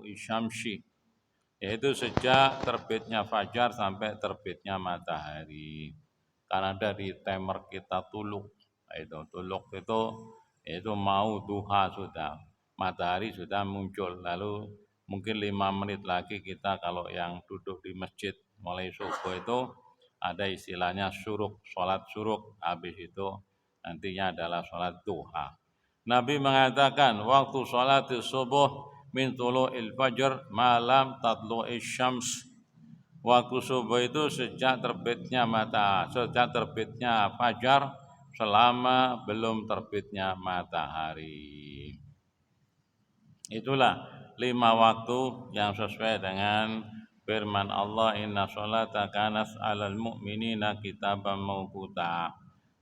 Isyamsi, yaitu sejak terbitnya fajar sampai terbitnya matahari. Karena dari timer kita tuluk, itu yaitu mau duha sudah, matahari sudah muncul. Lalu mungkin 5 menit lagi kita kalau yang duduk di masjid mulai subuh itu ada istilahnya syuruk, sholat syuruk. Habis itu nantinya adalah sholat duha. Nabi mengatakan waktu sholat subuh min tulu'il fajr malam tatlu'is syams. Waktu subuh itu sejak terbitnya fajar selama belum terbitnya matahari. Itulah 5 waktu yang sesuai dengan firman Allah, inna sholata kanat 'alal mu'minina kitaban mawquta.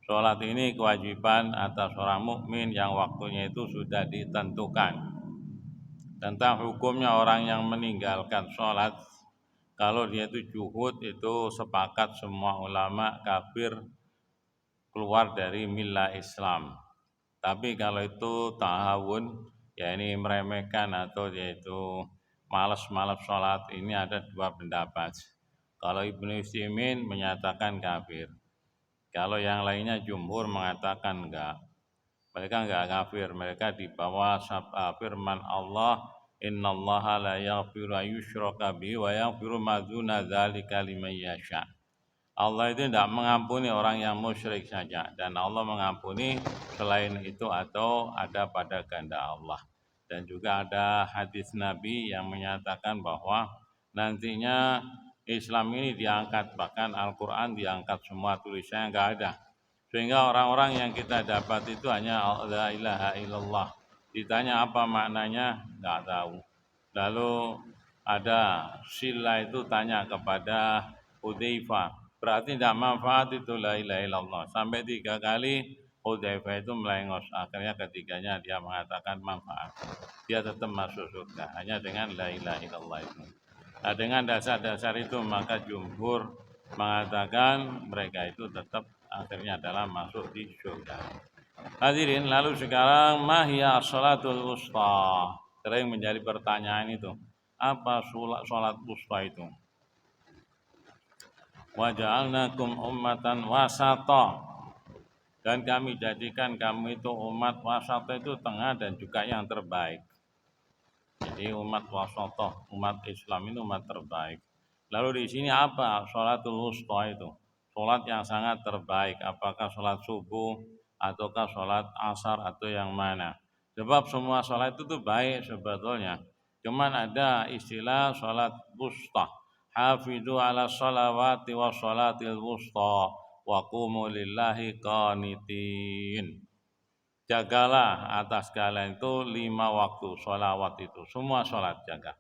Sholat ini kewajiban atas orang mukmin yang waktunya itu sudah ditentukan. Tentang hukumnya orang yang meninggalkan sholat, kalau dia itu juhud, itu sepakat semua ulama kafir, keluar dari milah Islam. Tapi kalau itu tahawun, ya ini meremehkan atau yaitu malas-malas sholat, ini ada 2 pendapat. Kalau Ibnu Utsaimin menyatakan kafir. Kalau yang lainnya jumhur mengatakan enggak. Mereka enggak kafir, mereka di bawah firman Allah, innallaha la yaghfiru ayyushraka bihi wa yaghfiru ma dzuna dzalika liman yasha. Allah itu tidak mengampuni orang yang musyrik saja, dan Allah mengampuni selain itu atau ada pada kehendak Allah. Dan juga ada hadis Nabi yang menyatakan bahwa nantinya Islam ini diangkat, bahkan Al-Quran diangkat semua tulisannya enggak ada. Sehingga orang-orang yang kita dapat itu hanya la ilaha illallah. Ditanya apa maknanya, enggak tahu. Lalu ada sila itu tanya kepada Hudzaifah, berarti tidak manfaat itu la ilaha illallah. Sampai 3 kali Hudzaifah itu melengos. Akhirnya ketiganya dia mengatakan manfaat. Dia tetap masuk surga hanya dengan la ilaha illallah itu. Nah, dengan dasar-dasar itu maka jumhur mengatakan mereka itu tetap akhirnya adalah masuk di surga. Hadirin, lalu sekarang mahya sholatul wusta. Sering menjadi pertanyaan itu. Apa sholat wusta itu? Wa ja'alnakum ummatan wasata. Dan kami jadikan kamu itu umat wasata, itu tengah dan juga yang terbaik. Jadi umat wasata, umat Islam ini umat terbaik. Lalu di sini apa sholatul wusta itu? Sholat yang sangat terbaik. Apakah sholat subuh ataukah sholat asar atau yang mana? Sebab semua sholat itu tuh baik sebetulnya. Cuman ada istilah sholat wusta. Hafidhu ala sholawati wa sholatil wusta wa qumu lillahi qanitin. Jagalah atas kalian itu 5 waktu sholawat itu, semua sholat jaga.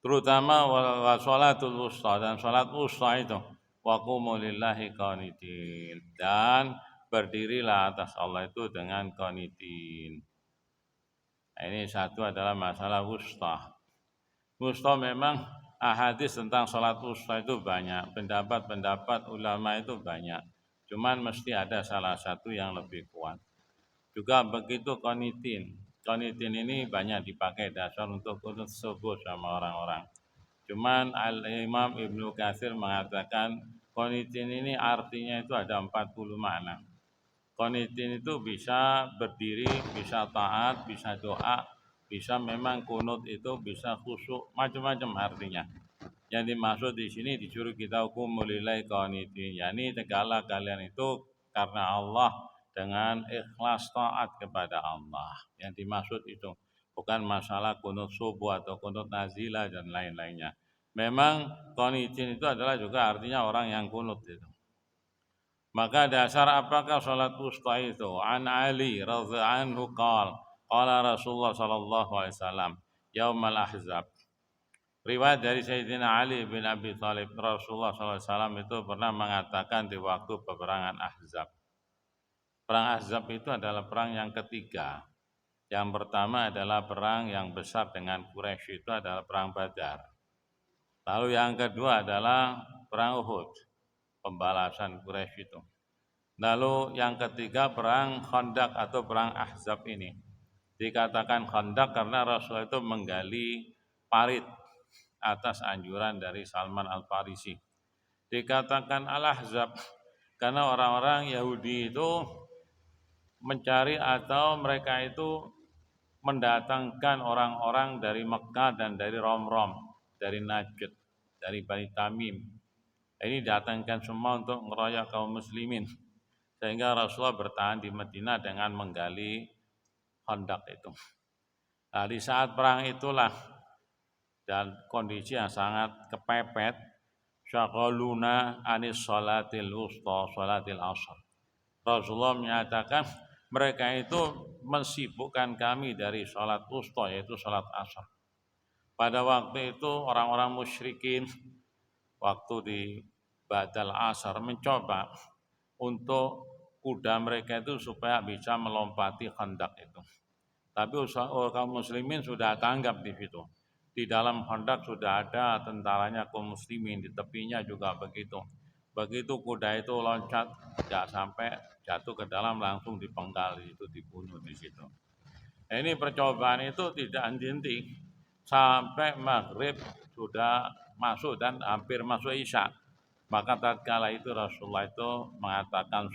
Terutama wa sholatul wusta, dan sholat wusta itu wa qumu lillahi qanitin, dan berdirilah atas Allah itu dengan qanitin. Nah, ini satu adalah masalah wusta. Wusta memang ahadits tentang sholat wusta itu banyak, pendapat-pendapat ulama itu banyak. Cuman mesti ada salah satu yang lebih kuat. Juga begitu qanitin. Qanitin ini banyak dipakai dasar untuk qunut subuh sama orang-orang. Cuman Al-Imam Ibnu Katsir mengatakan qanitin ini artinya itu ada 40 makna. Qanitin itu bisa berdiri, bisa taat, bisa doa, bisa memang kunut itu, bisa khusyuk, macam-macam artinya. Yang dimaksud di sini disuruh kita hukum lillahi qanitin, yakni tegaklah kalian itu karena Allah dengan ikhlas taat kepada Allah. Yang dimaksud itu bukan masalah kunut subuh atau kunut nazilah dan lain-lainnya. Memang qanitin itu adalah juga artinya orang yang kunut itu. Maka dasar apakah salat wusta itu? An Ali radhiyallahu anhu qala Rasulullah sallallahu alaihi wasallam yaumal ahzab. Riwayat dari Sayyidina Ali bin Abi Thalib, Rasulullah SAW itu pernah mengatakan di waktu peperangan Ahzab. Perang Ahzab itu adalah perang yang ketiga. Yang pertama adalah perang yang besar dengan Quraisy, itu adalah perang Badar. Lalu yang kedua adalah perang Uhud, pembalasan Quraisy itu. Lalu yang ketiga perang Khandaq atau perang Ahzab ini. Dikatakan Khandaq karena Rasulullah itu menggali parit atas anjuran dari Salman Al-Farisi. Dikatakan Al-Ahzab karena orang-orang Yahudi itu mencari atau mereka itu mendatangkan orang-orang dari Mekah dan dari Rom-Rom, dari Najd, dari Bani Tamim. Ini datangkan semua untuk mengeroyok kaum muslimin. Sehingga Rasulullah bertahan di Madinah dengan menggali Khandaq itu. Nah, di saat perang itulah dan kondisi yang sangat kepepet, syaghaluna anis salatil wusta, salatil asr. Rasulullah menyatakan mereka itu mensibukkan kami dari salat wusta, yaitu salat asar. Pada waktu itu orang-orang musyrikin waktu di badal asar mencoba untuk kuda mereka itu supaya bisa melompati Khandaq itu. Tapi kaum muslimin sudah tanggap di situ. Di dalam Khandaq sudah ada tentaranya kaum muslimin, di tepinya juga begitu. Begitu kuda itu loncat, tidak sampai jatuh ke dalam, langsung dipenggal itu, dibunuh di situ. Nah, ini percobaan itu tidak henti sampai maghrib sudah masuk dan hampir masuk isya. Maka tatkala itu Rasulullah itu mengatakan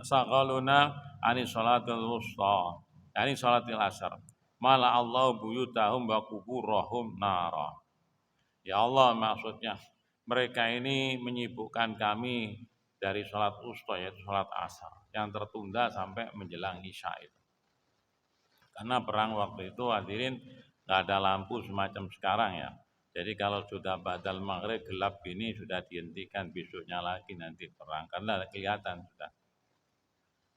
saghaluna ani salatul wusta, ani salatil asar. Mala Allah buyutahum wa kuburahum nara. Ya Allah, maksudnya mereka ini menyibukkan kami dari sholat wusta, yaitu sholat asar yang tertunda sampai menjelang isya itu. Karena perang waktu itu hadirin nggak ada lampu semacam sekarang ya. Jadi kalau sudah badal maghrib gelap ini sudah dihentikan, besoknya lagi nanti perang karena kelihatan sudah.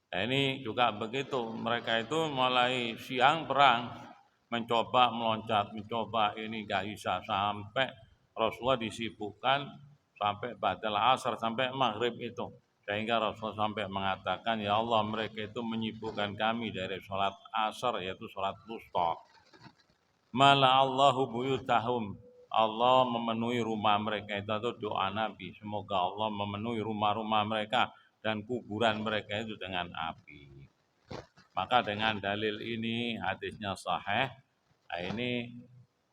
Nah, ini juga begitu, mereka itu mulai siang perang, mencoba meloncat, mencoba ini gak bisa sampai Rasulullah disibukkan sampai badal asar, sampai maghrib itu. Sehingga Rasulullah sampai mengatakan, ya Allah mereka itu menyibukkan kami dari sholat asar, yaitu sholat wusta. Mala Allahu buyutahum, Allah memenuhi rumah mereka itu, atau doa Nabi, semoga Allah memenuhi rumah-rumah mereka dan kuburan mereka itu dengan api. Maka dengan dalil ini hadisnya sahih. Nah, ini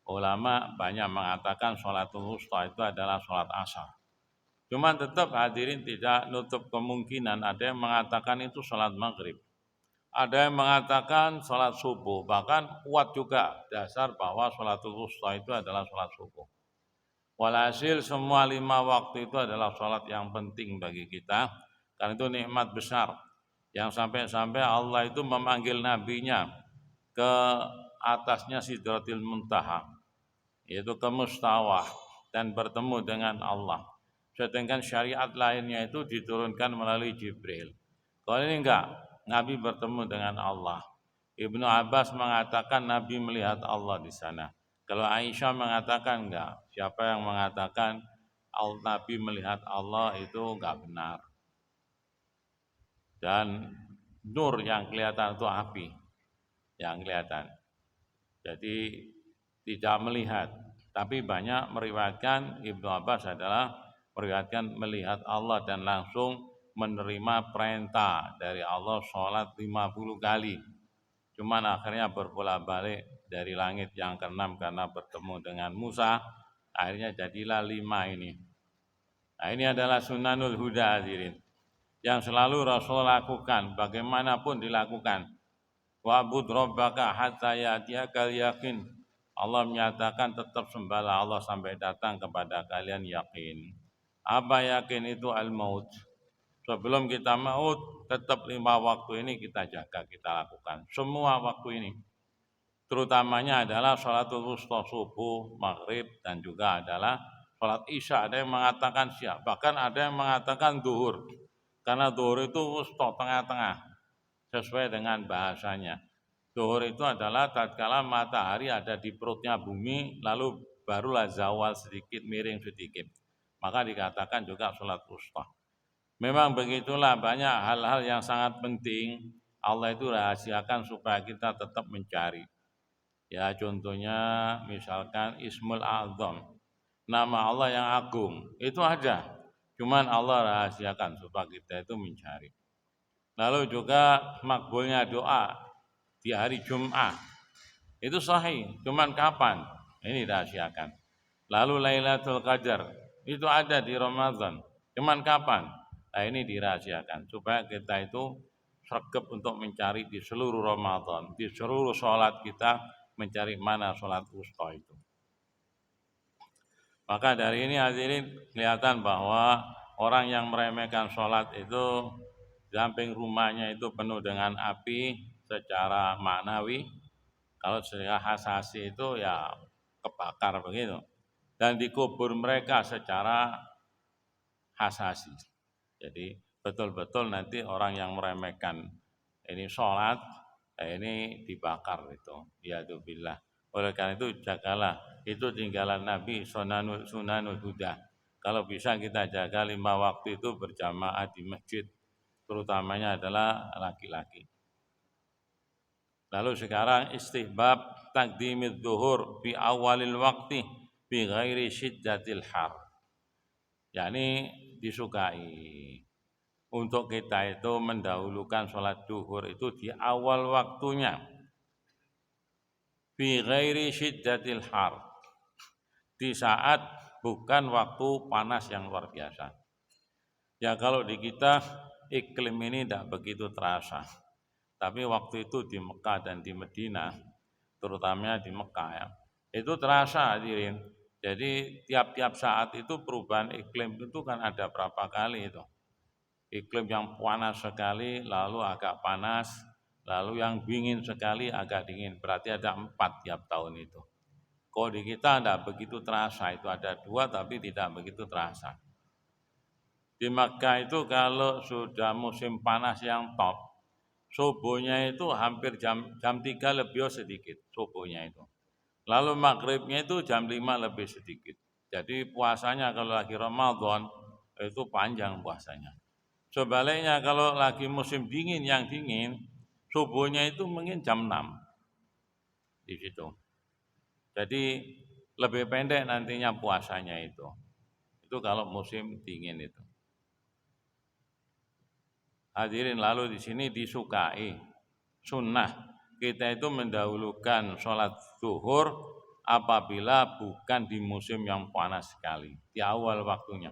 ulama banyak mengatakan sholatul wusta itu adalah sholat asar. Cuman tetap hadirin tidak nutup kemungkinan ada yang mengatakan itu sholat maghrib. Ada yang mengatakan sholat subuh, bahkan kuat juga dasar bahwa sholatul wusta itu adalah sholat subuh. Walhasil semua 5 waktu itu adalah sholat yang penting bagi kita, karena itu nikmat besar yang sampai-sampai Allah itu memanggil nabinya ke atasnya Sidratil Muntaha, yaitu ke Mustawah, dan bertemu dengan Allah. Sedangkan syariat lainnya itu diturunkan melalui Jibril. Kalau ini enggak, Nabi bertemu dengan Allah. Ibnu Abbas mengatakan Nabi melihat Allah di sana. Kalau Aisyah mengatakan enggak, siapa yang mengatakan Nabi melihat Allah itu enggak benar. Dan nur yang kelihatan itu api yang kelihatan. Jadi tidak melihat, tapi banyak meriwayatkan Ibnu Abbas adalah meriwayatkan melihat Allah dan langsung menerima perintah dari Allah sholat 50 kali. Cuman akhirnya berbolak-balik dari langit yang ke-6 karena bertemu dengan Musa, akhirnya jadilah 5 ini. Nah, ini adalah sunanul huda hadirin yang selalu Rasul lakukan bagaimanapun dilakukan. Wa'bud rabbaka hatta ya'tiyakal yakin. Allah menyatakan tetap sembahlah Allah sampai datang kepada kalian yakin. Apa yakin itu? Al-maut. Sebelum kita maut, tetap 5 waktu ini kita jaga, kita lakukan. Semua waktu ini. Terutamanya adalah sholatul wusta subuh, maghrib, dan juga adalah sholat isya. Ada yang mengatakan siap, bahkan ada yang mengatakan duhur. Karena duhur itu wusta, tengah-tengah. Sesuai dengan bahasanya. Duhur itu adalah tatkala matahari ada di perutnya bumi, lalu barulah zawal sedikit, miring sedikit. Maka dikatakan juga sholat wusta. Memang begitulah, banyak hal-hal yang sangat penting Allah itu rahasiakan supaya kita tetap mencari. Ya contohnya misalkan Ismul A'zam, nama Allah yang agung, itu ada. Cuman Allah rahasiakan supaya kita itu mencari. Lalu juga makbulnya doa di hari Jum'ah. Itu sahih, cuman kapan? Ini dirahasiakan. Lalu Lailatul Qadar, itu ada di Ramadan. Cuman kapan? Nah, ini dirahasiakan supaya kita itu sregep untuk mencari di seluruh Ramadan, di seluruh sholat kita mencari mana sholat wusta itu. Maka dari ini hadirin kelihatan bahwa orang yang meremehkan sholat itu samping rumahnya itu penuh dengan api secara maknawi, kalau secara hasasi itu ya kebakar begitu. Dan dikubur mereka secara hasasi. Jadi betul-betul nanti orang yang meremehkan ini sholat, ini dibakar itu. Ya billah. Oleh karena itu jagalah, itu tinggalan Nabi sunanul huda. Kalau bisa kita jaga 5 waktu itu berjamaah di masjid, terutamanya adalah laki-laki. Lalu sekarang istihbab takdimid zuhur fi awalil waktu bi ghairi syiddatil har. yakni disukai untuk kita itu mendahulukan sholat zuhur itu di awal waktunya bi ghairi syiddatil har, di saat bukan waktu panas yang luar biasa. Ya kalau di kita iklim ini tidak begitu terasa, tapi waktu itu di Mekah dan di Madinah, terutama di Mekah ya, itu terasa hadirin. Jadi tiap-tiap saat itu perubahan iklim itu kan ada berapa kali itu. Iklim yang panas sekali, lalu agak panas, lalu yang dingin sekali agak dingin. Berarti ada 4 tiap tahun itu. Kalau di kita tidak begitu terasa, itu ada 2 tapi tidak begitu terasa. Di Makkah itu kalau sudah musim panas yang top, subuhnya itu hampir jam 3 lebih sedikit subuhnya itu. Lalu maghribnya itu jam 5 lebih sedikit. Jadi puasanya kalau lagi Ramadan itu panjang puasanya. Sebaliknya kalau lagi musim dingin yang dingin, subuhnya itu mungkin jam 6 di situ. Jadi lebih pendek nantinya puasanya itu. Itu kalau musim dingin itu. Hadirin, lalu di sini disukai sunnah kita itu mendahulukan sholat zuhur apabila bukan di musim yang panas sekali, di awal waktunya.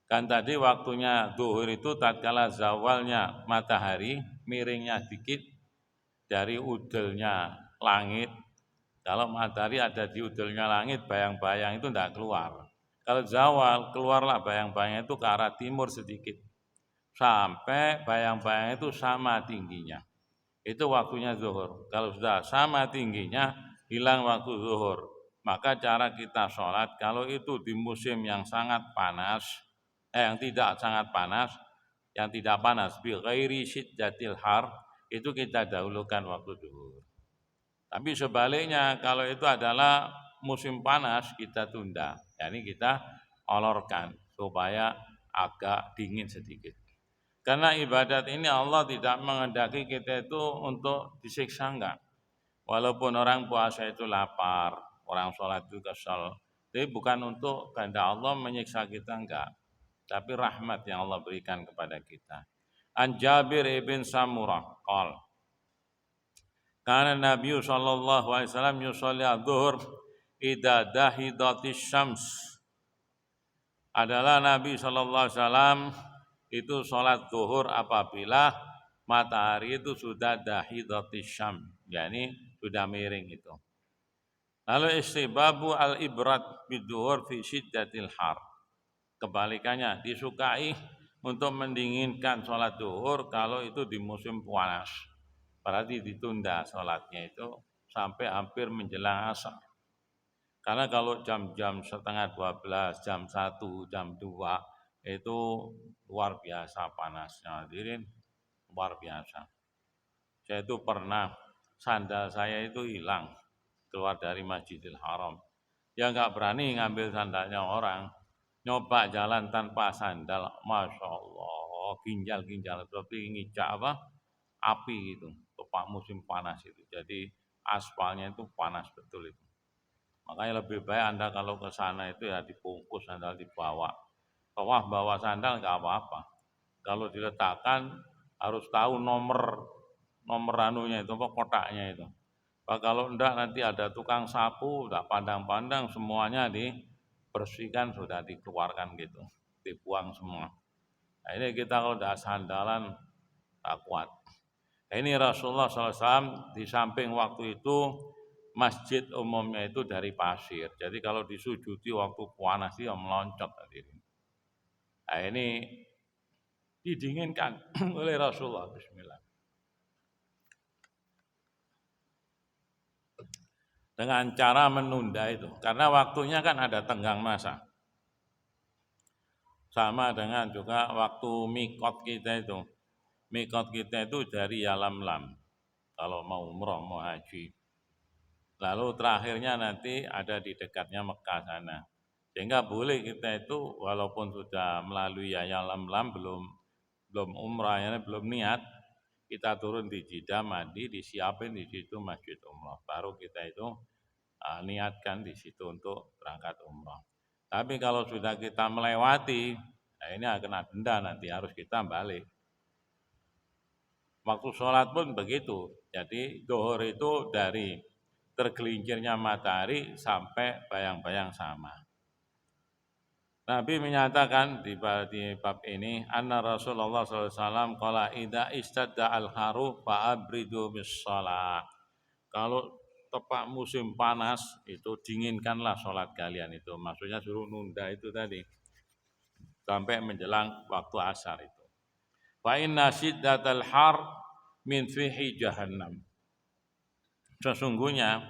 Kan tadi waktunya zuhur itu tatkala zawalnya matahari, miringnya dikit dari udelnya langit. Kalau matahari ada di udelnya langit, bayang-bayang itu tidak keluar. Kalau zawal, keluarlah bayang-bayang itu ke arah timur sedikit. Sampai bayang-bayang itu sama tingginya. Itu waktunya zuhur. Kalau sudah sama tingginya, hilang waktu zuhur. Maka cara kita sholat, kalau itu di musim yang sangat panas, yang tidak sangat panas, yang tidak panas, bi ghairi syiddatil har, itu kita dahulukan waktu zuhur. Tapi sebaliknya, kalau itu adalah musim panas, kita tunda. Yani kita olorkan supaya agak dingin sedikit. Karena ibadat ini Allah tidak menghendaki kita itu untuk disiksa, enggak. Walaupun orang puasa itu lapar, orang sholat itu kesal, tapi bukan untuk kehendak Allah menyiksa kita, enggak. Tapi rahmat yang Allah berikan kepada kita. An Jabir ibn Samurah qol, kana Nabi sallallahu alaihi wasallam yusolli adzuhur idza dahidatis syams. Adalah Nabi sallallahu alaihi wasallam itu sholat zuhur apabila matahari itu sudah dahidatis syam, yakni sudah miring itu. Lalu istibabu al-ibrat biduhur fi syiddatil har. Kebalikannya, disukai untuk mendinginkan sholat zuhur kalau itu di musim panas. Berarti ditunda sholatnya itu sampai hampir menjelang asar. Karena kalau jam-jam setengah 12, jam 1, jam 2 itu luar biasa panasnya, hadirin, luar biasa. Saya itu pernah sandal saya itu hilang keluar dari Masjidil Haram. Ya nggak berani ngambil sandalnya orang, nyoba jalan tanpa sandal, masya Allah, ginjal-ginjal seperti ngicak api gitu, tepat musim panas itu. Jadi aspalnya itu panas betul itu. Makanya lebih baik Anda kalau ke sana itu ya dibungkus sandal dibawa. Bawa sandal nggak apa-apa. Kalau diletakkan harus tahu nomor nomor anunya itu, apa kotaknya itu. Pak, kalau enggak nanti ada tukang sapu, enggak pandang-pandang semuanya dibersihkan, sudah dikeluarkan gitu, dibuang semua. Nah, ini kita kalau enggak sandalan tak kuat. Nah, ini Rasulullah SAW di samping waktu itu masjid umumnya itu dari pasir. Jadi kalau disujudi waktu panas dia meloncat tadi. Nah, ini didinginkan oleh Rasulullah. Bismillah. Dengan cara menunda itu, karena waktunya kan ada tenggang masa. Sama dengan juga waktu mikot kita itu. Mikot kita itu dari Yalamlam, kalau mau umroh, mau haji. Lalu terakhirnya nanti ada di dekatnya Mekah sana. Sehingga boleh kita itu walaupun sudah melalui Yalamlam, belum umrah, ya, belum niat, kita turun di Jeddah, mandi, disiapin di situ masjid umrah. Baru kita itu niatkan di situ untuk berangkat umrah. Tapi kalau sudah kita melewati, nah ini akan denda nanti harus kita balik. Waktu sholat pun begitu. Jadi dohor itu dari tergelincirnya matahari sampai bayang-bayang sama. Nabi menyatakan di bab ini, anna Rasulullah SAW qala idza istadda al-haru fa'abridu bis shalah. Kalau tepat musim panas itu dinginkanlah sholat kalian itu. Maksudnya suruh nunda itu tadi sampai menjelang waktu asar itu. Fa inna syiddatal har min fihi jahannam. Sesungguhnya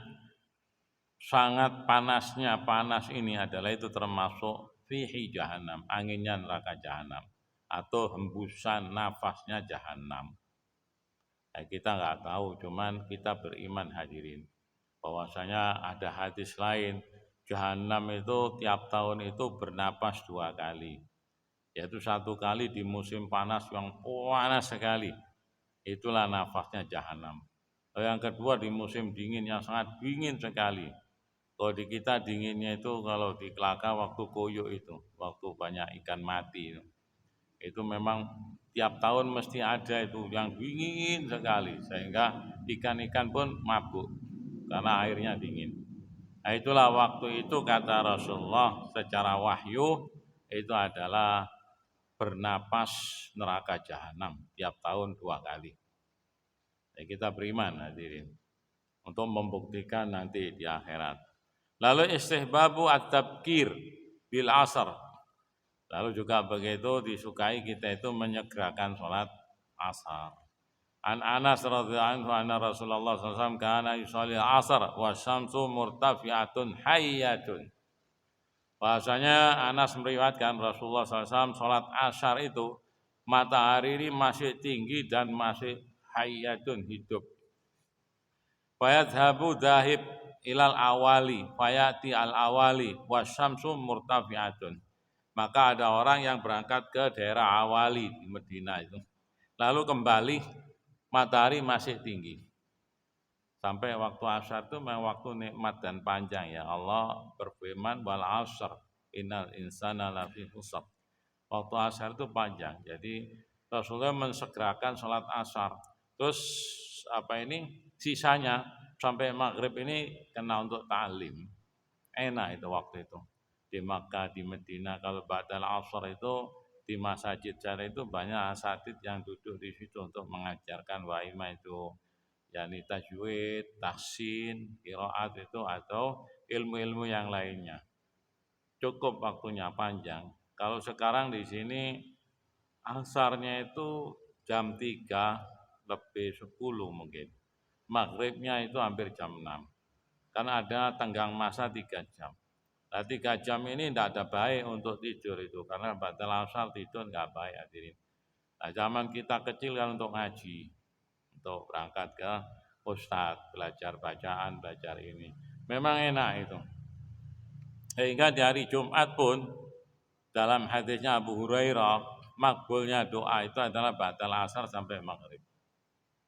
sangat panasnya panas ini adalah itu termasuk fihi jahannam, anginnya neraka jahannam atau hembusan nafasnya jahannam. Kita nggak tahu, cuman kita beriman hadirin bahwasanya ada hadis lain, jahanam itu tiap tahun itu bernapas 2 kali, yaitu 1 kali di musim panas yang panas sekali, itulah nafasnya jahanam. Yang kedua di musim dingin yang sangat dingin sekali. Kalau di kita dinginnya itu kalau di Kelaka waktu koyo itu, waktu banyak ikan mati itu memang tiap tahun mesti ada itu yang dingin sekali sehingga ikan-ikan pun mabuk karena airnya dingin. Nah, itulah waktu itu kata Rasulullah secara wahyu itu adalah bernapas neraka jahanam tiap tahun 2 kali. Kita beriman hadirin untuk membuktikan nanti di akhirat. Lalu istihbabu at-tabkir bil asar. Lalu juga begitu disukai kita itu menyegerakan sholat asar. An Anas radhiyallahu anhu anna Rasulullah SAW kana yusalli asar wa syamsu murtafi'atun hayyatun. Bahasanya Anas meriwayatkan Rasulullah SAW sholat asar itu matahari ini masih tinggi dan masih hayyatun, hidup. Fayadhabu dhahib ilal awali fayati al awali wasyamsu murtafi'atun. Maka ada orang yang berangkat ke daerah awali di Medina itu. Lalu kembali matahari masih tinggi. Sampai waktu asar itu memang waktu nikmat dan panjang ya. Allah berfirman wal asr innal insana lafi khusr. Waktu asar itu panjang. Jadi Rasulullah mensegerakan sholat asar. Terus sisanya sampai maghrib ini kena untuk ta'lim. Enak itu waktu itu. Di Makkah, di Medina, kalau ba'dal asar itu di masjid sana itu banyak asatid yang duduk di situ untuk mengajarkan waimah itu yakni tajwid, tahsin, qiraat itu atau ilmu-ilmu yang lainnya. Cukup waktunya panjang. Kalau sekarang di sini asarnya itu jam 3 lebih 10 mungkin. Maghribnya itu hampir jam 6. Karena ada tenggang masa 3 jam. Nah 3 jam ini tidak ada baik untuk tidur itu. Karena batal asar tidur nggak baik hadirin. Nah zaman kita kecil kan untuk ngaji. Untuk berangkat ke ustadz, belajar bacaan, belajar ini. Memang enak itu. Sehingga di hari Jumat pun dalam hadisnya Abu Hurairah, makbulnya doa itu adalah batal asar sampai maghrib.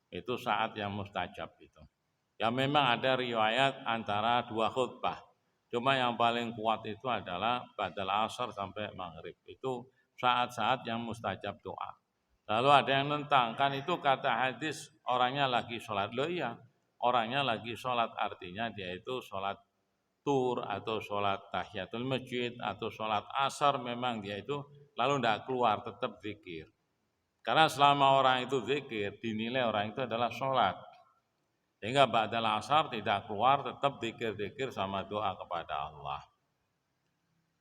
Itu saat yang mustajab itu. Ya memang ada riwayat antara 2 khutbah. Cuma yang paling kuat itu adalah batal asar sampai maghrib. Itu saat-saat yang mustajab doa. Lalu ada yang nentang, kan itu kata hadis orangnya lagi sholat. Loh iya, orangnya lagi sholat artinya dia itu sholat tur atau sholat tahiyatul masjid atau sholat asar memang dia itu lalu tidak keluar tetap zikir. Karena selama orang itu zikir dinilai orang itu adalah sholat. Sehingga ba'dal asar tidak keluar tetap zikir-zikir sama doa kepada Allah.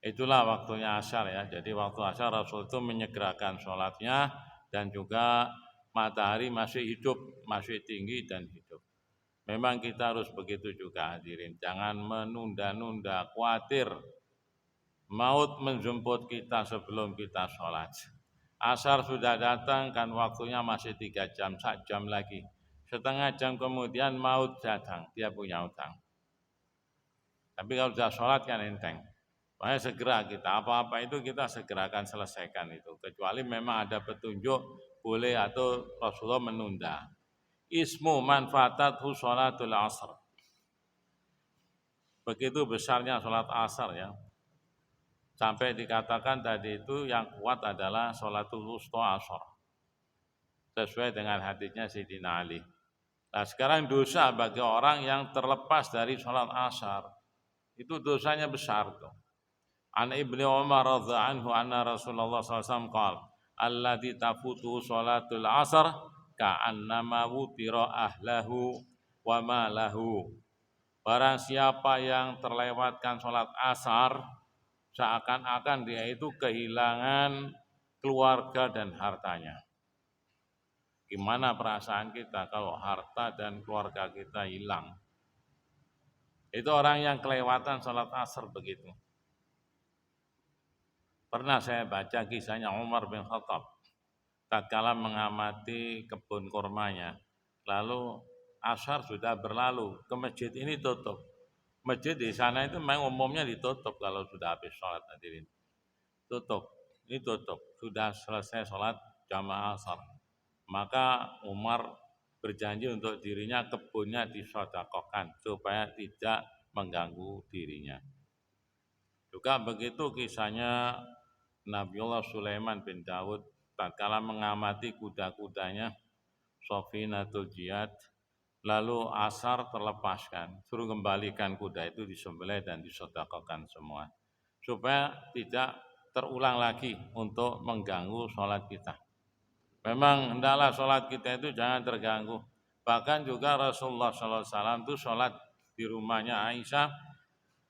Itulah waktunya asar ya. Jadi waktu asar Rasul itu menyegerakan sholatnya dan juga matahari masih hidup, masih tinggi dan hidup. Memang kita harus begitu juga hadirin. Jangan menunda-nunda, khawatir maut menjemput kita sebelum kita sholat. Asar sudah datang kan waktunya masih 3 jam, 1 jam lagi. Setengah jam kemudian maut datang, dia punya utang. Tapi kalau sudah sholat kan enteng. Makanya segera kita, apa-apa itu kita segerakan selesaikan itu. Kecuali memang ada petunjuk boleh atau Rasulullah menunda. Ismu manfaatathu sholatul asr. Begitu besarnya sholat asar ya. Sampai dikatakan tadi itu yang kuat adalah sholatul wusta asar. Sesuai dengan hadisnya Sayyidina Ali. Nah sekarang dosa bagi orang yang terlepas dari sholat asar. Itu dosanya besar tuh. An Ibnu Umar radhiyallahu anhu anna Rasulullah SAW qala alladzi tafutu sholatul asar ka'annama wutira ahlahu wa malahu. Barang siapa yang terlewatkan sholat asar seakan-akan dia itu kehilangan keluarga dan hartanya. Gimana perasaan kita kalau harta dan keluarga kita hilang? Itu orang yang kelewatan sholat asar begitu. Pernah saya baca kisahnya Umar bin Khattab. Tatkala mengamati kebun kurmanya, lalu asar sudah berlalu, ke masjid ini tutup. Masjid di sana itu memang umumnya ditutup kalau sudah habis sholat hadirin. Tutup, ini tutup. Sudah selesai sholat jamaah asar. Maka Umar berjanji untuk dirinya kebunnya disedekahkan supaya tidak mengganggu dirinya. Juga begitu kisahnya Nabiullah Sulaiman bin Daud tatkala mengamati kuda-kudanya Sofinatul Jihad, lalu asar terlepaskan, suruh kembalikan kuda itu disembelih dan disedekahkan semua supaya tidak terulang lagi untuk mengganggu sholat kita. Memang hendaklah sholat kita itu jangan terganggu. Bahkan juga Rasulullah SAW itu sholat di rumahnya Aisyah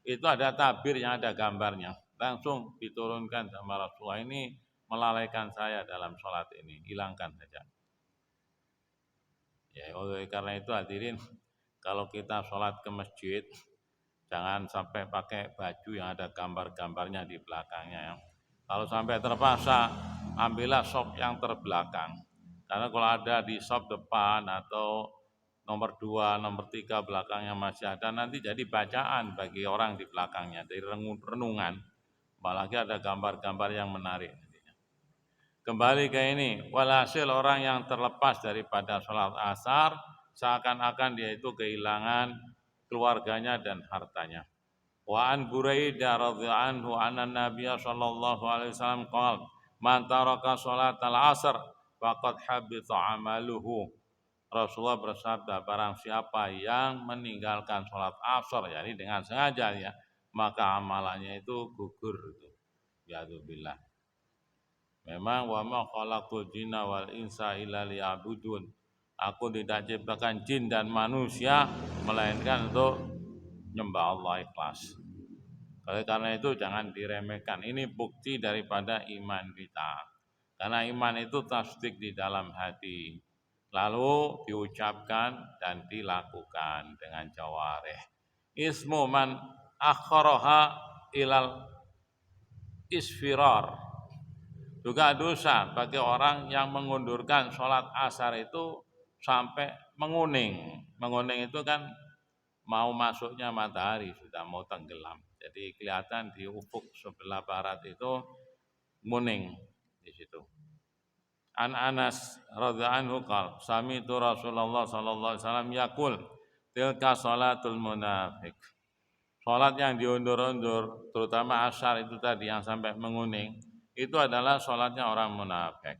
itu ada tabir yang ada gambarnya. Langsung diturunkan sama Rasulullah, ini melalaikan saya dalam sholat ini, hilangkan saja. Ya, oleh karena itu hadirin, kalau kita sholat ke masjid, jangan sampai pakai baju yang ada gambar-gambarnya di belakangnya ya. Kalau sampai terpaksa, ambillah sop yang terbelakang. Karena kalau ada di sop depan atau nomor 2, nomor 3 belakangnya masih ada, nanti jadi bacaan bagi orang di belakangnya, dari renungan. Apalagi ada gambar-gambar yang menarik. Kembali ke ini, walhasil orang yang terlepas daripada sholat asar, seakan-akan dia itu kehilangan keluarganya dan hartanya. Wa an Buraidah radhiyallahu anhu anna Nabiy sallallahu alaihi wasallam qala man taraka sholatal asr faqad habita amaluhu. Rasulullah bersabda, barang siapa yang meninggalkan sholat asar, yakni dengan sengaja ya, maka amalannya itu gugur. Ya'udzubillah. Memang wa ma khalaqul jinna wal insa illa liya'budun. Aku tidak ciptakan jin dan manusia melainkan untuk nyembah Allah ikhlas. Oleh karena itu jangan diremehkan. Ini bukti daripada iman kita. Karena iman itu tasdik di dalam hati. Lalu diucapkan dan dilakukan dengan jawarih. Ismu man akharaha ilal isfirar. Juga dosa bagi orang yang mengundurkan sholat asar itu sampai menguning. Menguning itu kan mau masuknya matahari, sudah mau tenggelam. Jadi kelihatan di ufuk sebelah barat itu kuning di situ. An Anas radhiyallahu anhu qala sami'tu Rasulullah sallallahu alaihi wasallam yaqul tilka salatul munafiq. Salat yang diundur-undur terutama asar itu tadi yang sampai menguning itu adalah salatnya orang munafik.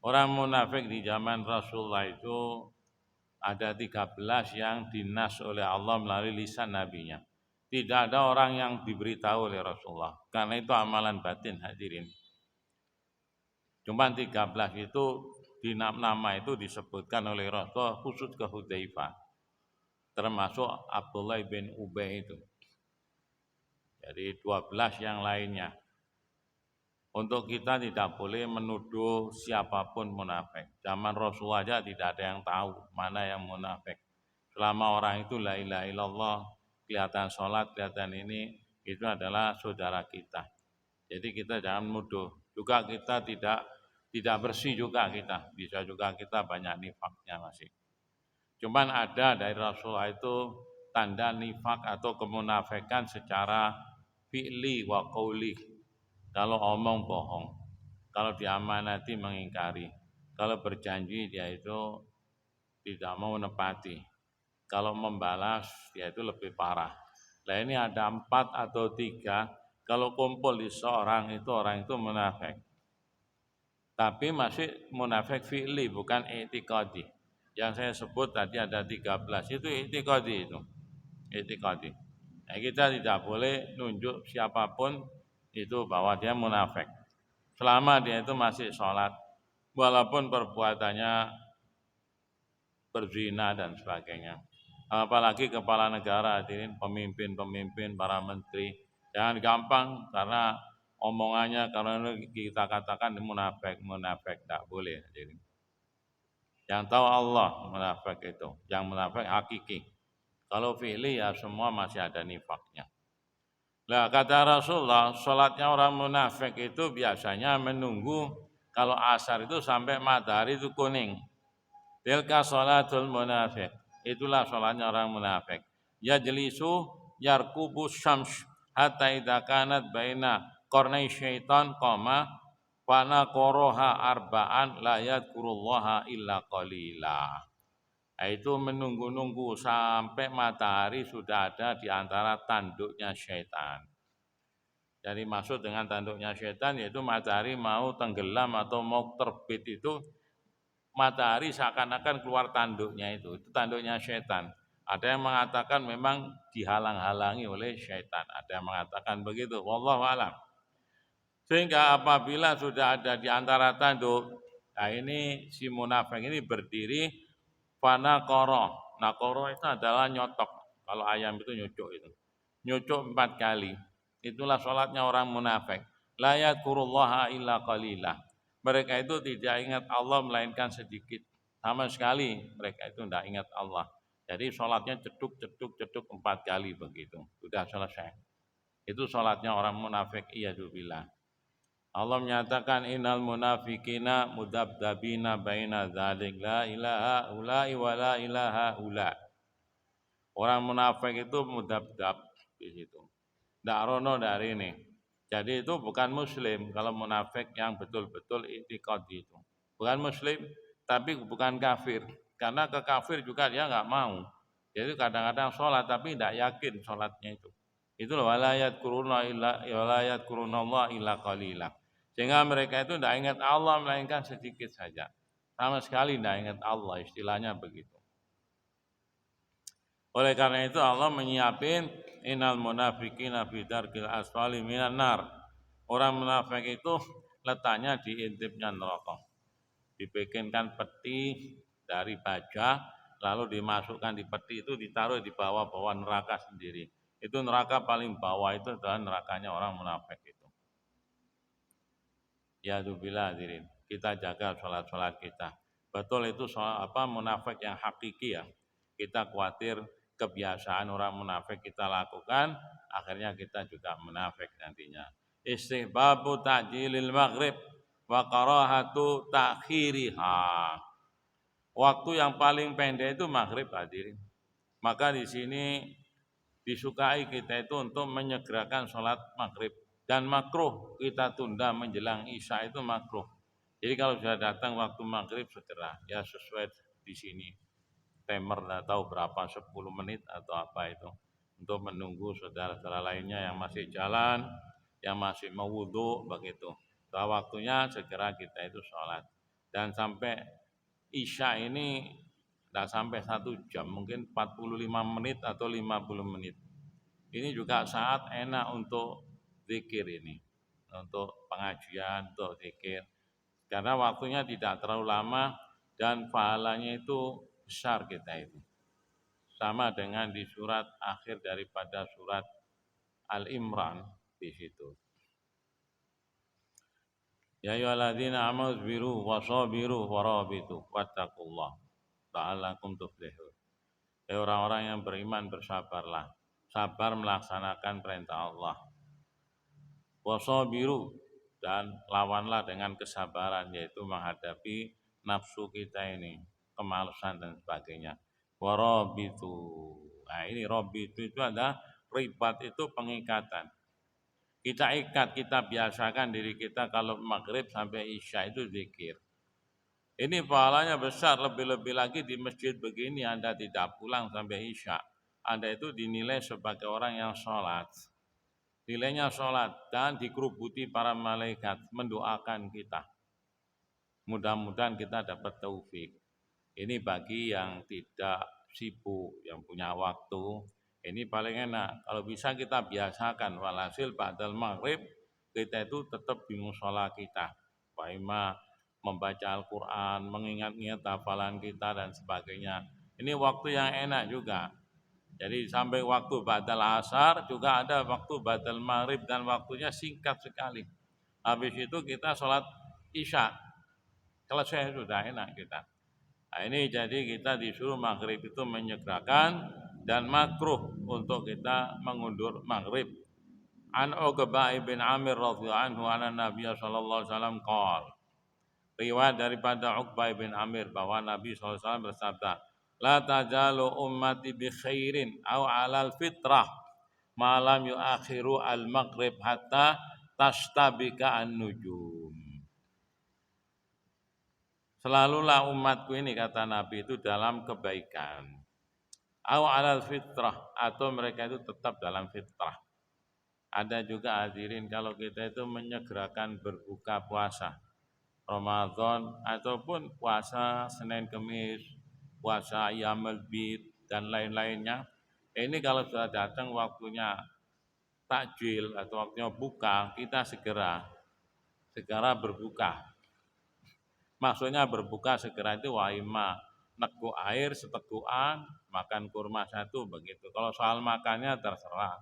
Orang munafik di zaman Rasulullah itu ada 13 yang dinas oleh Allah melalui lisan nabinya. Tidak ada orang yang diberitahu oleh Rasulullah. Karena itu amalan batin hadirin. Cuma 13 itu di nama itu disebutkan oleh Rasulullah khusus ke Hudzaifah. Termasuk Abdullah bin Ubay itu. Jadi 12 yang lainnya. Untuk kita tidak boleh menuduh siapapun munafik. Zaman Rasulullah aja tidak ada yang tahu mana yang munafik. Selama orang itu la ilaha illallah, kelihatan sholat, kelihatan ini, itu adalah saudara kita. Jadi kita jangan menuduh. Juga kita tidak bersih juga kita. Bisa juga kita banyak nifaknya masih. Cuman ada dari Rasulullah itu tanda nifak atau kemunafikan secara fi'li wa qauli. Kalau omong bohong, kalau diamanati mengingkari, kalau berjanji dia itu tidak mau menepati, kalau membalas dia itu lebih parah. Nah ini ada 4 atau 3, kalau kumpul di seorang itu orang itu munafik. Tapi masih munafik fi'li bukan i'tiqadi. Yang saya sebut tadi ada 13 itu i'tiqadi itu. I'tiqadi. Nah, kita tidak boleh nunjuk siapapun itu bahwa dia munafik. Selama dia itu masih sholat, walaupun perbuatannya berzina dan sebagainya. Apalagi kepala negara, hadirin, pemimpin-pemimpin, para menteri. Jangan gampang karena omongannya, karena kita katakan munafik, tak boleh, hadirin. Yang tahu Allah munafik itu, yang munafik hakiki. Kalau fi'li ya semua masih ada nifaknya. Nah, kata Rasulullah, sholatnya orang munafik itu biasanya menunggu kalau asar itu sampai matahari itu kuning. Tilka sholatul munafik. Itulah sholatnya orang munafik. Yajlisu yarkubu syams hatta idza kanat baina qarnai syaitan qama fana qoroha arba'an la yadkurullaha illa qalila. Itu menunggu-nunggu sampai matahari sudah ada di antara tanduknya syaitan. Jadi maksud dengan tanduknya syaitan yaitu matahari mau tenggelam atau mau terbit itu matahari seakan-akan keluar tanduknya itu tanduknya syaitan. Ada yang mengatakan memang dihalang-halangi oleh syaitan. Ada yang mengatakan begitu. Wallahu a'lam. Sehingga apabila sudah ada di antara tanduk, nah ini si munafik ini berdiri fana koro. Nah koro itu adalah nyotok. Kalau ayam itu nyucuk itu. Nyucuk 4 kali. Itulah sholatnya orang munafik. La yadkurullaha illa qalilah. Mereka itu tidak ingat Allah melainkan sedikit. Sama sekali mereka itu tidak ingat Allah. Jadi sholatnya ceduk 4 kali begitu. Sudah selesai. Itu sholatnya orang munafik. Iyadzubillah. Allah menyatakan innal munafikina mudabdabina baina dzalik la ilaha ula'i wa la ilaha ula. Orang munafik itu mudabdab di situ. Ndak rono dari ini. Jadi itu bukan muslim kalau munafik yang betul-betul i'tiqadi itu. Bukan muslim tapi bukan kafir. Karena ke kafir juga dia enggak mau. Jadi kadang-kadang sholat tapi tidak yakin sholatnya itu. Itu walayat kuruna illa walayat kurunallah illa qalila. Sehingga mereka itu tidak ingat Allah melainkan sedikit saja. Sama sekali tidak ingat Allah, istilahnya begitu. Oleh karena itu Allah menyiapin innal munafiqina fi darkil asfali minan nar. Orang munafik itu letaknya di intipnya neraka. Dibikinkan peti dari baja lalu dimasukkan di peti itu ditaruh di bawah neraka sendiri. Itu neraka paling bawah itu adalah nerakanya orang munafik itu. Ya dubillah hadirin. Kita jaga sholat-sholat kita. Betul itu soal munafik yang hakiki ya. Kita khawatir kebiasaan orang munafik kita lakukan, akhirnya kita juga munafik nantinya. Istihbabu ta'jilil maghrib wa karahatu ta'khiriha. Waktu yang paling pendek itu maghrib hadirin. Maka di sini disukai kita itu untuk menyegerakan sholat maghrib. Dan makruh kita tunda menjelang isya itu makruh. Jadi kalau sudah datang waktu maghrib segera, ya sesuai di sini. Timer tidak tahu berapa 10 menit atau apa itu untuk menunggu saudara-saudara lainnya yang masih jalan, yang masih mau wudhu begitu. Setelah waktunya segera kita itu sholat. dan sampai Isya ini tidak sampai 1 jam, mungkin 45 menit atau 50 menit. Ini juga saat enak untuk zikir ini, untuk pengajian, untuk zikir. Karena waktunya tidak terlalu lama dan pahalanya itu besar kita itu. Sama dengan di surat akhir daripada surat Al-Imran di situ. Ya ayyuhalladzina amanu sabiru wasabiru warabitu wattaqullah la'allakum tuflihun. Orang-orang yang beriman bersabarlah, sabar melaksanakan perintah Allah. Wasabiru, dan lawanlah dengan kesabaran, yaitu menghadapi nafsu kita ini, kemalasan dan sebagainya. Warabitu. Nah, ini rabitu itu adalah ribat, itu pengikatan. Kita ikat, kita biasakan diri kita kalau maghrib sampai isya itu zikir. Ini pahalanya besar, lebih-lebih lagi di masjid begini Anda tidak pulang sampai isya. Anda itu dinilai sebagai orang yang sholat. Nilainya sholat dan dikerubuti para malaikat mendoakan kita. Mudah-mudahan kita dapat taufik. Ini bagi yang tidak sibuk, yang punya waktu. Ini paling enak. Kalau bisa kita biasakan. Walhasil ba'dal maghrib kita itu tetap di musola kita. Paima membaca Al-Quran, mengingat-ingat hafalan kita dan sebagainya. Ini waktu yang enak juga. Jadi sampai waktu ba'dal asar juga ada waktu ba'dal maghrib dan waktunya singkat sekali. Habis itu kita sholat isya. Selesai sudah, enak kita. Nah, ini jadi kita disuruh maghrib itu menyegerakan dan makruh untuk kita mengundur maghrib. An Uqbah bin Amir radhiyallahu anhu anna Nabi sallallahu alaihi wasallam qala. Riwayat daripada Uqbah bin Amir bahwa Nabi sallallahu alaihi wasallam bersabda, "La tajalu ummati bi khairin aw 'alal fitrah ma lam yuakhiru al-maghrib hatta tastabika an-nujum." Selalulah umatku ini, kata Nabi, itu dalam kebaikan. Aw 'alal fitrah, atau mereka itu tetap dalam fitrah. Ada juga hadirin kalau kita itu menyegerakan berbuka puasa Ramadan ataupun puasa Senin Kemis, puasa Ayyamul Bid dan lain-lainnya. Ini kalau sudah datang waktunya takjil atau waktunya buka, kita segera berbuka. Maksudnya berbuka segera itu waima neguk air setegukan, makan kurma satu, begitu. Kalau soal makannya terserah.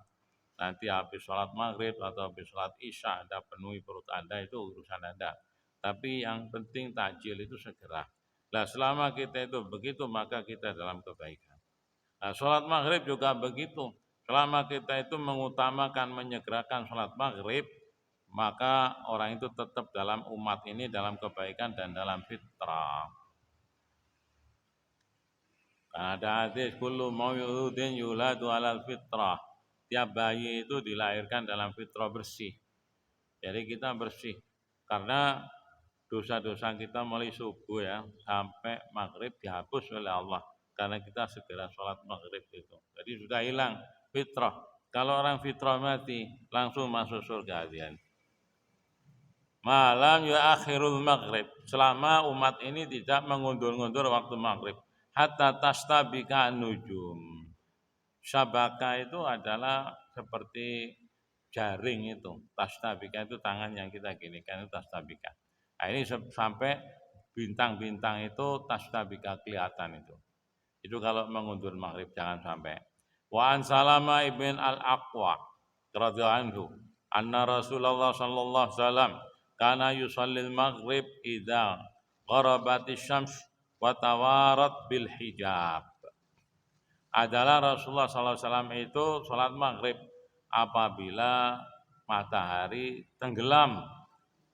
Nanti habis sholat maghrib atau habis sholat isya Anda penuhi perut Anda, itu urusan Anda. Tapi yang penting takjil itu segera. Nah, selama kita itu begitu maka kita dalam kebaikan. Nah, sholat maghrib juga begitu. Selama kita itu mengutamakan menyegerakan sholat maghrib, maka orang itu tetap dalam umat ini dalam kebaikan dan dalam fitrah. Ada hadis kullu mauludin yuladu alal fitrah. Tiap bayi itu dilahirkan dalam fitrah bersih. Jadi kita bersih karena dosa-dosa kita mulai subuh ya sampai maghrib dihapus oleh Allah karena kita segera sholat maghrib itu. Jadi sudah hilang fitrah. Kalau orang fitrah mati langsung masuk surga hadirin. Malam akhirul maghrib, selama umat ini tidak mengundur-undur waktu maghrib, hatta tastabika nujum. Sabaka itu adalah seperti jaring itu, tastabika itu tangan yang kita ginikan itu tastabika. Nah, ini sampai bintang-bintang itu tastabika kelihatan itu. Itu kalau mengundur maghrib jangan sampai. Wa an Salama ibn al-Aqwa radhiyallahu anhu anna Rasulullah sallallahu alaihi wasallam kana yusallil maghrib idza gharabatis syams wa tawarat bil hijab. Adalah Rasulullah sallallahu alaihi wasallam itu salat maghrib apabila matahari tenggelam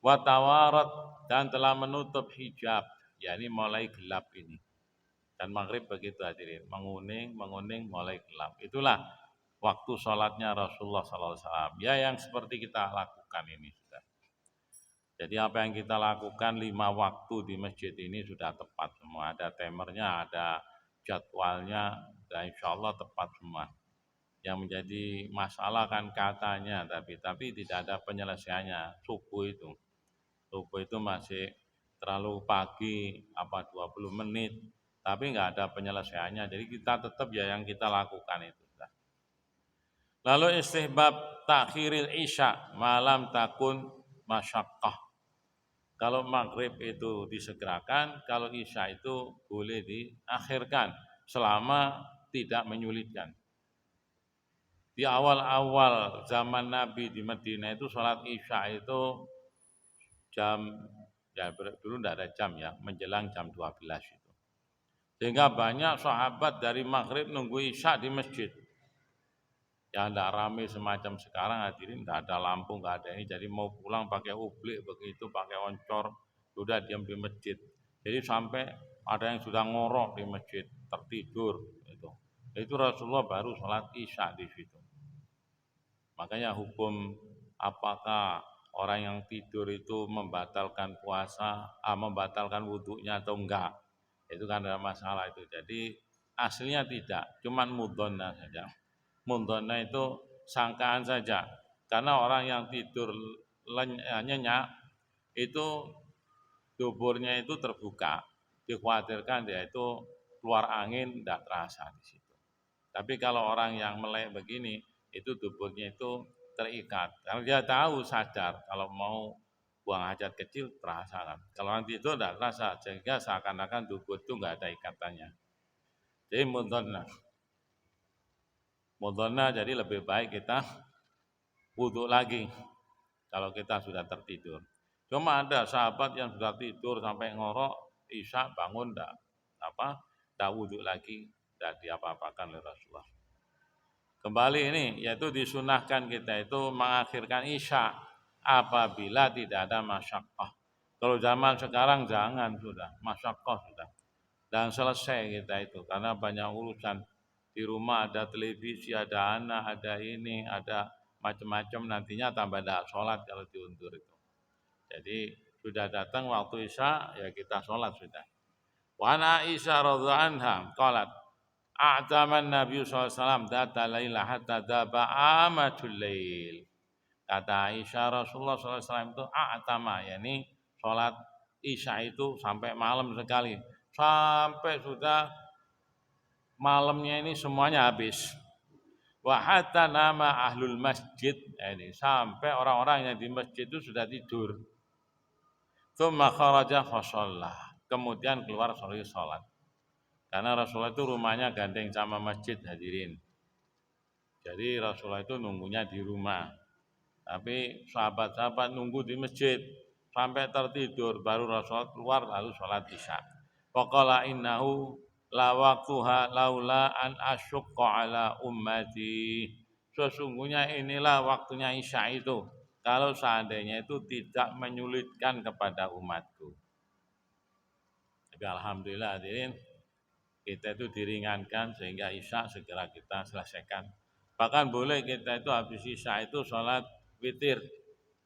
wa tawarat, dan telah menutup hijab, yakni mulai gelap ini. Dan maghrib begitu hadirin, menguning mulai gelap. Itulah waktu sholatnya Rasulullah SAW. Ya, yang seperti kita lakukan ini sudah. Jadi apa yang kita lakukan 5 waktu di masjid ini sudah tepat semua. Ada timernya, ada jadwalnya, dan insya Allah tepat semua. Yang menjadi masalah kan katanya, tapi tidak ada penyelesaiannya. Subuh itu masih terlalu pagi apa 20 menit, tapi nggak ada penyelesaiannya. Jadi kita tetap ya yang kita lakukan itu. Lalu istihbab takhiril isya malam takun masyaqqah. Kalau maghrib itu disegerakan, kalau isya itu boleh diakhirkan selama tidak menyulitkan. Di awal-awal zaman Nabi di Madinah itu sholat isya itu jam, ya dulu tidak ada jam ya, menjelang jam 12 itu. Sehingga banyak sahabat dari maghrib nunggu isya di masjid. Ya tidak ramai semacam sekarang hadirin, tidak ada lampu, nggak ada ini, jadi mau pulang pakai ublik begitu, pakai oncor, sudah diam di masjid. Jadi sampai ada yang sudah ngorok di masjid, tertidur itu. Itu Rasulullah baru sholat isya di situ. Makanya hukum apakah orang yang tidur itu membatalkan puasa, membatalkan wudhunya atau enggak, itu kan ada masalah itu. Jadi aslinya tidak, cuman mudhonna saja. Mudhonna itu sangkaan saja, karena orang yang tidur nyenyak itu duburnya itu terbuka, dikhawatirkan dia itu keluar angin tidak terasa di situ. Tapi kalau orang yang melek begini, itu tubuhnya itu terikat. Karena dia tahu sadar kalau mau buang hajat kecil terasa kan. Kalau orang tidur tidak terasa, sehingga seakan-akan tubuh itu nggak ada ikatannya. Jadi mudhonna jadi lebih baik kita wudhu lagi kalau kita sudah tertidur. Cuma ada sahabat yang sudah tidur sampai ngorok, isya bangun tidak wudhu lagi, tidak diapa-apakan oleh Rasulullah. Kembali ini yaitu disunahkan kita itu mengakhirkan isya apabila tidak ada masyaqqah. Kalau zaman sekarang jangan sudah, masyaqqah sudah. Dan selesai kita itu karena banyak urusan di rumah, ada televisi, ada anak, ada ini, ada macam-macam, nantinya tambah tidak sholat kalau diundur itu. Jadi sudah datang waktu isya ya kita sholat sudah. Wa ana Aisyah radhiyallahu anha qalat a'taman Nabi SAW data laila hatta daba amatul lail. Kata Aisyah, Rasulullah SAW itu a'tama, yakni sholat isya itu sampai malam sekali. Sampai sudah malamnya ini semuanya habis. Wa hatta nama ahlul masjid, ini sampai orang-orang yang di masjid itu sudah tidur. Tsumma kharaja fa kemudian keluar sholat. Karena Rasulullah itu rumahnya gandeng sama masjid hadirin. Jadi Rasulullah itu nunggunya di rumah. Tapi sahabat-sahabat nunggu di masjid sampai tertidur baru Rasulullah keluar lalu sholat isya. Faqala innahu la waqtuha laula an asyqa ala ummati. Sesungguhnya inilah waktunya isya itu kalau seandainya itu tidak menyulitkan kepada umatku. Tapi alhamdulillah hadirin, kita itu diringankan sehingga isya segera kita selesaikan. Bahkan boleh kita itu habis isya itu sholat witir.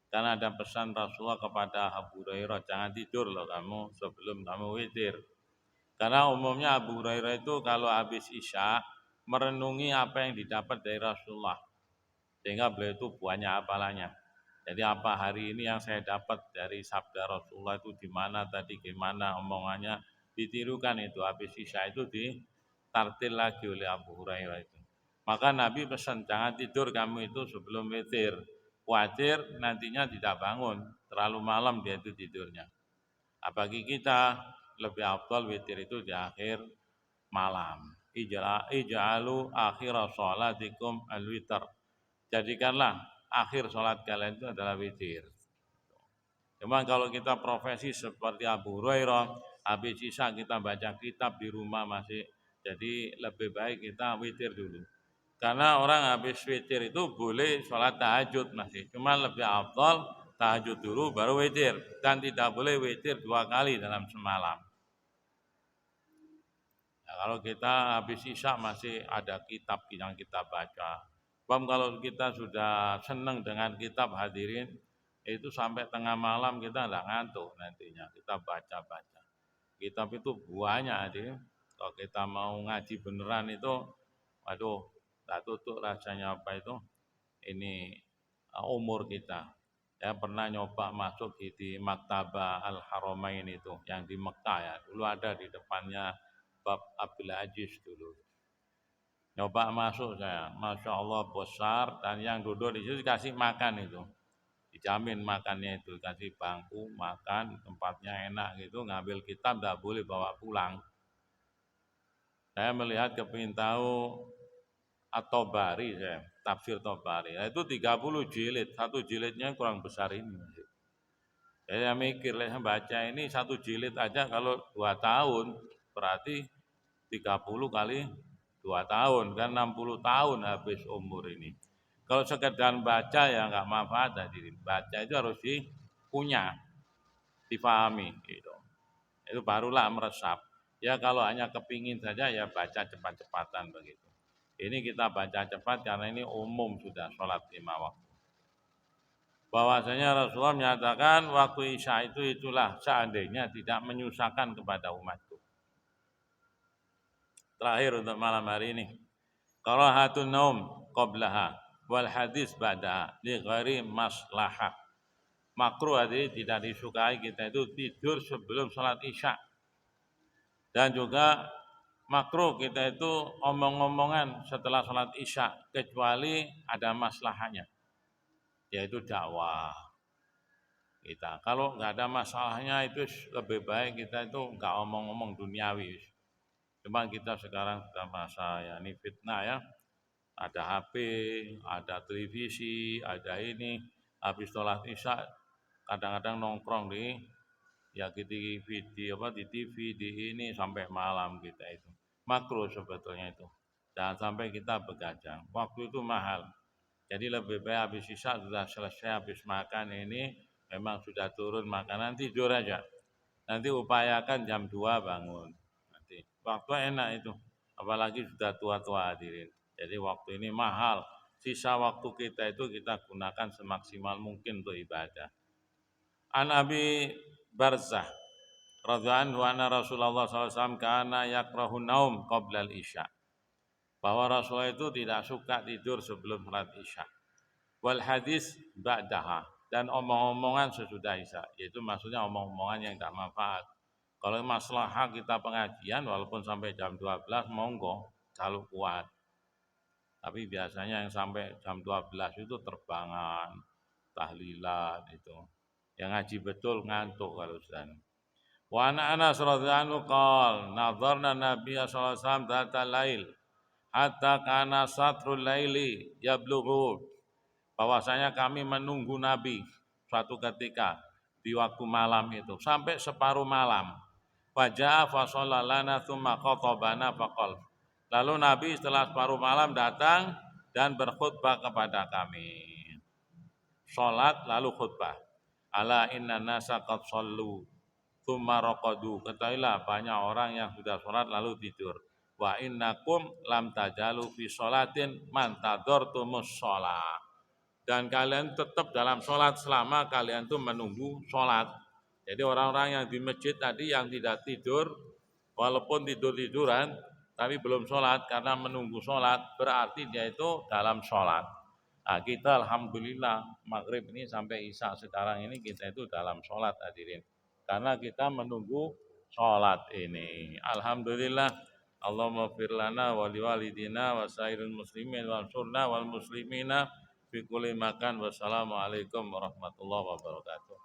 Karena ada pesan Rasulullah kepada Abu Hurairah, jangan tidur loh kamu sebelum kamu witir. Karena umumnya Abu Hurairah itu kalau habis isya merenungi apa yang didapat dari Rasulullah. Sehingga beliau itu banyak hafalannya. Jadi apa hari ini yang saya dapat dari sabda Rasulullah itu di mana tadi, gimana omongannya, ditirukan itu habis isya itu ditartil lagi oleh Abu Hurairah itu. Maka Nabi pesan jangan tidur kamu itu sebelum witir. Khawatir nantinya tidak bangun, terlalu malam dia itu tidurnya. Apalagi kita lebih afdal witir itu di akhir malam. Ij'alu akhir sholatikum al-witr. Jadikanlah akhir sholat kalian itu adalah witir. Cuma kalau kita profesi seperti Abu Hurairah, habis isya kita baca kitab di rumah masih, jadi lebih baik kita witir dulu. Karena orang habis witir itu boleh sholat tahajud masih, cuma lebih afdal tahajud dulu baru witir, dan tidak boleh witir 2 kali dalam semalam. Nah, kalau kita habis isya masih ada kitab yang kita baca. Kalau kita sudah senang dengan kitab hadirin, itu sampai tengah malam kita tidak ngantuk nantinya, kita baca-baca. Kitab itu buahnya hadirin. Kalau kita mau ngaji beneran itu, waduh, tak tutup rasanya apa itu, ini umur kita. Ya pernah nyoba masuk di Maktabah Al-Haramain itu yang di Mekah ya. Dulu ada di depannya Bab Abdul Aziz dulu. Nyoba masuk saya, Masya Allah besar dan yang duduk di situ dikasih makan itu. Dijamin makannya itu, kasih bangku, makan, tempatnya enak gitu, ngambil kitab tidak boleh bawa pulang. Saya melihat kepingin tahu At-Tabari saya, tafsir Tabari. Nah, itu 30 jilid, satu jilidnya kurang besar ini. Saya mikir, saya baca ini satu jilid aja kalau 2 tahun, berarti 30 kali 2 tahun, kan 60 tahun habis umur ini. Kalau sekedar baca ya nggak manfaat hadirin. Baca itu harus dipunya, difahami gitu. Itu barulah meresap. Ya kalau hanya kepingin saja ya baca cepat-cepatan begitu. Ini kita baca cepat karena ini umum sudah sholat 5 waktu. Bahwasanya Rasulullah menyatakan waktu Isya itu itulah seandainya tidak menyusahkan kepada umatku. Terakhir untuk malam hari ini. Karahatun naum qablaha wal hadis ba'daha li ghairi maslahah. Makruh hadirin tidak disukai kita itu tidur sebelum sholat Isya. Dan juga makruh kita itu omong-omongan setelah sholat Isya kecuali ada maslahnya, yaitu dakwah kita. Kalau nggak ada masalahnya itu lebih baik kita itu nggak omong-omong duniawi. Cuma kita sekarang sudah masa ya ini fitnah ya. Ada HP, ada televisi, ada ini. Habis sholat Isya kadang-kadang nongkrong di ya di TV di ini sampai malam kita itu. Makruh sebetulnya itu. Jangan sampai kita begadang. Waktu itu mahal. Jadi lebih baik habis Isya sudah selesai habis makan ini memang sudah turun makanan tidur aja. Nanti upayakan jam 2 bangun. Nanti waktu enak itu. Apalagi sudah tua-tua hadirin. Jadi waktu ini mahal. Sisa waktu kita itu kita gunakan semaksimal mungkin untuk ibadah. An Abi Barzah radhiyallahu anhu Rasulullah SAW kana yakrahu naum qabla al-isya. Bahwa Rasulullah itu tidak suka tidur sebelum salat Isya. Wal hadis ba'daha dan omong-omongan sesudah Isya, yaitu maksudnya omong-omongan yang tak manfaat. Kalau masalah kita pengajian walaupun sampai jam 12 monggo kalau kuat. Tapi biasanya yang sampai jam 12 itu terbangan, tahlilan itu. Yang ngaji betul ngantuk kalau sudah. Wa ana Anas radhiyallahu anhu qala nadharna Nabiy sallallahu alaihi wasallam dzatal lail hatta kana satrul laili yablughu. Bahwasanya kami menunggu Nabi suatu ketika di waktu malam itu sampai separuh malam. Wajah fa shallalana tsumma khatabana faqal. Lalu Nabi setelah separuh malam datang dan berkhutbah kepada kami. Salat lalu khutbah. Ala inna nasa qad shallu tsumma raqadu. Ketahuilah banyak orang yang sudah salat lalu tidur. Wa innakum lam tajalu fi sholatin man tadortumus sholat. Dan kalian tetap dalam sholat selama kalian tuh menunggu sholat. Jadi orang-orang yang di masjid tadi yang tidak tidur, walaupun tidur-tiduran, tapi belum sholat karena menunggu sholat, berarti dia itu dalam sholat. Nah, kita alhamdulillah maghrib ini sampai isya sekarang ini kita itu dalam sholat hadirin. Karena kita menunggu sholat ini. Alhamdulillah. Allahumma firlana wa liwalidina wa sairul muslimin wa surna wal muslimina fi kulli makan. Wassalamualaikum warahmatullahi wabarakatuh.